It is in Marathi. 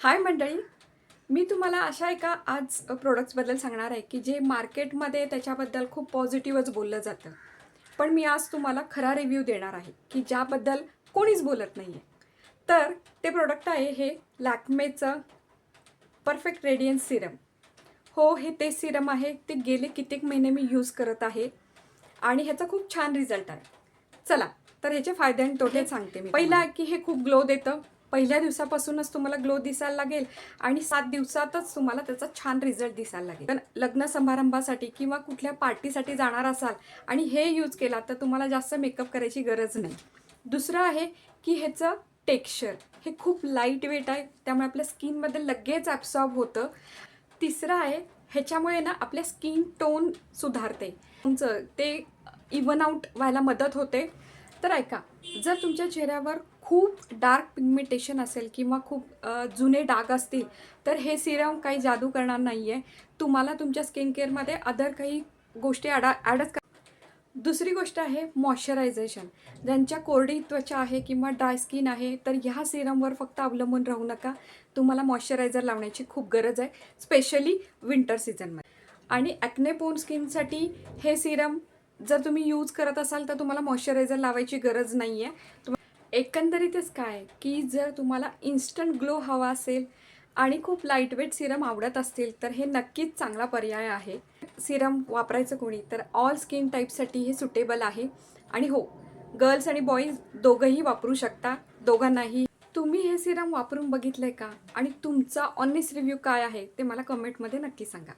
हाय मंडळी, मी तुम्हाला अशा एका आज प्रोडक्ट्सबद्दल सांगणार आहे की जे मार्केटमध्ये त्याच्याबद्दल खूप पॉझिटिव्हच बोललं जातं. पण मी आज तुम्हाला खरा रिव्ह्यू देणार आहे की ज्याबद्दल कोणीच बोलत नाही आहे. तर ते प्रोडक्ट आहे हे लॅक्मेचं परफेक्ट रेडियन्स सिरम. हो, हे तेच सिरम आहे. ते गेले कित्येक महिने मी यूज करत आहे आणि ह्याचा खूप छान रिझल्ट आहे. चला, तर ह्याचे फायदे आणि तोटे सांगते मी. पहिला की हे खूप ग्लो देतं. पहिल्या दिवसापासूनच तुम्हाला ग्लो दिसायला लागेल आणि 7 दिवसातच तुम्हाला त्याचा छान रिझल्ट दिसायला लागेल. पण लग्न समारंभासाठी किंवा कुठल्या पार्टीसाठी जाणार असाल आणि हे यूज केला तर तुम्हाला जास्त मेकअप करायची गरज नाही. दुसरं आहे की ह्याचं टेक्स्चर हे खूप लाईट वेट आहे, त्यामुळे आपल्या स्किनमध्ये लगेच ॲब्सॉर्ब होतं. तिसरं आहे ह्याच्यामुळे ना आपल्या स्किन टोन सुधारते, तुमचं ते इवन आउट व्हायला मदत होते. तर ऐका, जर तुमच्या चेहऱ्यावर खूप डार्क पिगमेंटेशन असेल किंवा खूप जुने डाग असतील तर हे सिरम काही जादू करणार नाही आहे. तुम्हाला तुमच्या स्किन केअरमध्ये अदर काही गोष्टी ॲडच. दुसरी गोष्ट आहे मॉइश्चरायझेशन. ज्यांच्या कोरडी त्वचा आहे किंवा ड्राय स्किन आहे तर ह्या सिरमवर फक्त अवलंबून राहू नका. तुम्हाला मॉइश्चरायझर लावण्याची खूप गरज आहे, स्पेशली विंटर सीझनमध्ये. आणि ॲक्ने प्रोन स्किनसाठी हे सिरम जर तुम्ही यूज करत असाल तर तुम्हाला मॉइश्चरायझर लावायची गरज नाही आहे. एकंदरीतच काय की जर तुम्हाला इन्स्टंट ग्लो हवा असेल आणि खूप लाईटवेट सिरम आवडत असतील तर हे नक्कीच चांगला पर्याय आहे. सिरम वापरायचं कोणी तर ऑल स्किन टाईपसाठी हे सुटेबल आहे. आणि हो, गर्ल्स आणि बॉईज दोघंही वापरू शकता, दोघांनाही. तुम्ही हे सिरम वापरून बघितलंय का आणि तुमचा ऑनेस्ट रिव्ह्यू काय आहे ते मला कमेंटमध्ये नक्की सांगा.